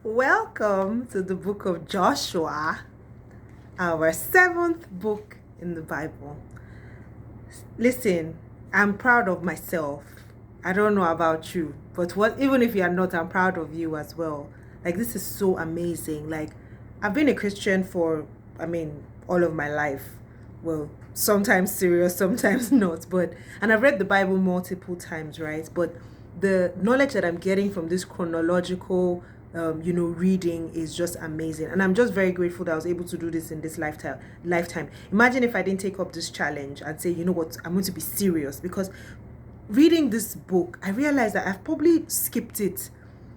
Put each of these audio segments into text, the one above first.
Welcome to the book of Joshua, our seventh book in the Bible. Listen, I'm proud of myself. I don't know about you, but even if you are not, I'm proud of you as well. Like, this is so amazing. Like, I've been a Christian for, all of my life. Well, sometimes serious, sometimes not. And I've read the Bible multiple times, right? But the knowledge that I'm getting from this chronological reading is just amazing, and I'm just very grateful that I was able to do this in this lifetime. Imagine if I didn't take up this challenge and say, you know what, I'm going to be serious, because reading this book I realized that I've probably skipped it,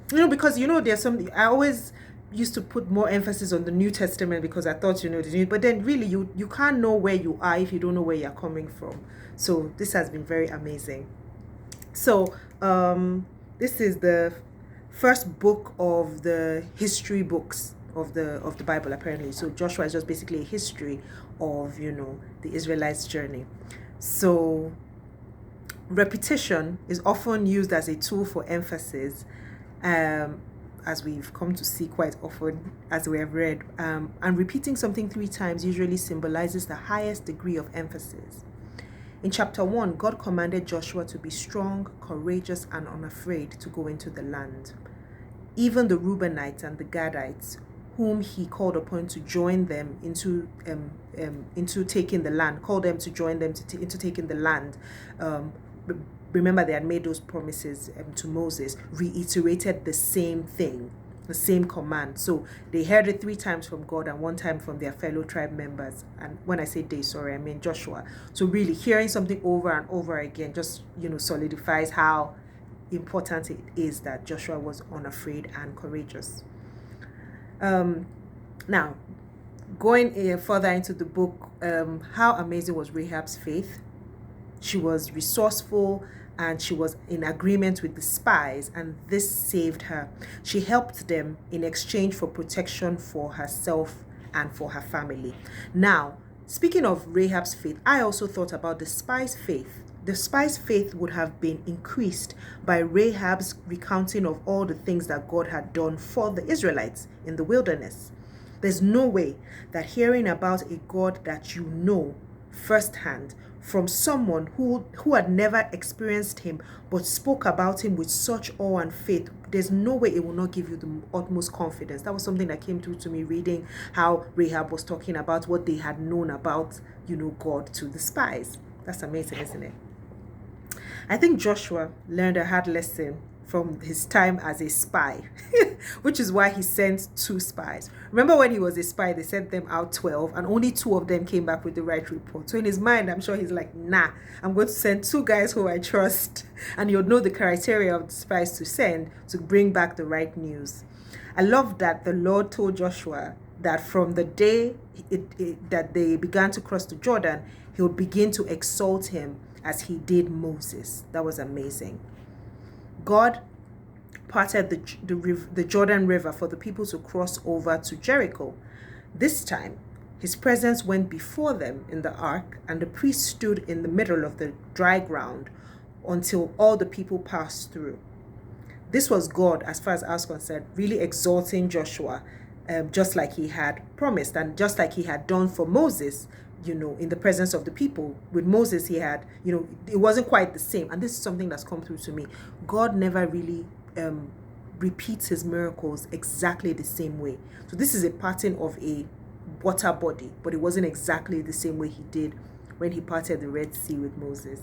because there's some, I always used to put more emphasis on the New Testament because I thought, but then really you can't know where you are if you don't know where you're coming from. So this has been very amazing. So this is the first book of the history books of the Bible, apparently. So Joshua is just basically a history of the Israelites' journey. So repetition is often used as a tool for emphasis, as we've come to see quite often as we have read. And repeating something 3 times usually symbolizes the highest degree of emphasis. In chapter 1, God commanded Joshua to be strong, courageous, and unafraid to go into the land. Even the Reubenites and the Gadites, whom he called upon to join them into taking the land, called them to join them into taking the land. Remember, they had made those promises to Moses, reiterated the same thing, the same command. So they heard it 3 times from God and 1 time from their fellow tribe members. And when I say they, sorry, I mean Joshua. So really hearing something over and over again just, solidifies how important it is that Joshua was unafraid and courageous. Now, going further into the book, how amazing was Rahab's faith? She was resourceful and she was in agreement with the spies, and this saved her. She helped them in exchange for protection for herself and for her family. Now, speaking of Rahab's faith, I also thought about the spies' faith. The spies' faith would have been increased by Rahab's recounting of all the things that God had done for the Israelites in the wilderness. There's no way that hearing about a God that you know firsthand from someone who had never experienced him but spoke about him with such awe and faith, there's no way it will not give you the utmost confidence. That was something that came through to me reading how Rahab was talking about what they had known about, God to the spies. That's amazing, isn't it? I think Joshua learned a hard lesson from his time as a spy, which is why he sent 2 spies. Remember, when he was a spy, they sent them out 12 and only 2 of them came back with the right report. So in his mind, I'm sure he's like, nah, I'm going to send 2 guys who I trust, and you'll know the criteria of the spies to send to bring back the right news. I love that the Lord told Joshua that from the day that they began to cross the Jordan, he would begin to exalt him as he did Moses. That was amazing. God parted the Jordan River for the people to cross over to Jericho. This time, his presence went before them in the ark, and the priest stood in the middle of the dry ground until all the people passed through. This was God, as far as I was concerned, really exalting Joshua, just like he had promised, and just like he had done for Moses, in the presence of the people. With Moses, he had, it wasn't quite the same. And this is something that's come through to me. God never really repeats his miracles exactly the same way. So this is a pattern of a water body, but it wasn't exactly the same way he did when he parted the Red Sea with Moses.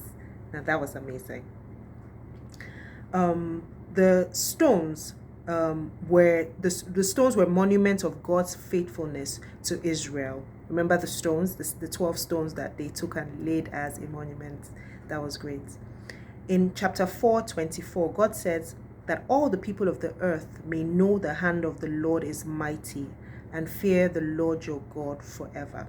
Now that was amazing. The stones the stones were monuments of God's faithfulness to Israel. Remember the stones, the 12 stones that they took and laid as a monument. That was great. In chapter 4:24, God says that all the people of the earth may know the hand of the Lord is mighty, and fear the Lord your God forever.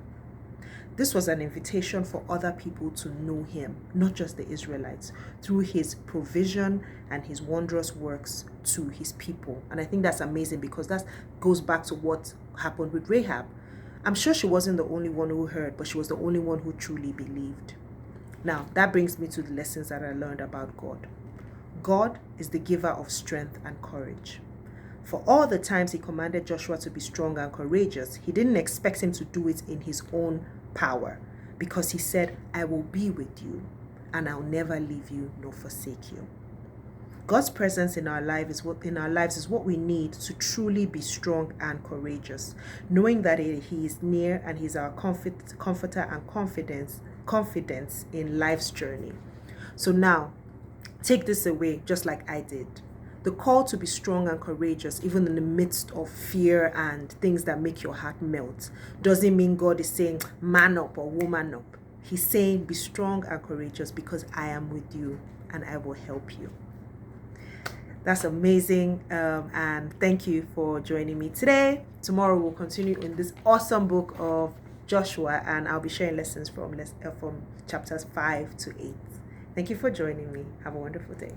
This was an invitation for other people to know him, not just the Israelites, through his provision and his wondrous works to his people. And I think that's amazing, because that goes back to what happened with Rahab. I'm sure she wasn't the only one who heard, but she was the only one who truly believed. Now, that brings me to the lessons that I learned about God. God is the giver of strength and courage. For all the times he commanded Joshua to be strong and courageous, he didn't expect him to do it in his own power, because he said, I will be with you, and I'll never leave you nor forsake you. God's presence in our lives is what we need to truly be strong and courageous, knowing that He is near and He's our comforter and confidence in life's journey. So now, take this away, just like I did. The call to be strong and courageous, even in the midst of fear and things that make your heart melt, doesn't mean God is saying, man up or woman up. He's saying, be strong and courageous because I am with you and I will help you. That's amazing. And thank you for joining me today. Tomorrow we'll continue in this awesome book of Joshua, and I'll be sharing lessons from chapters 5 to 8. Thank you for joining me. Have a wonderful day.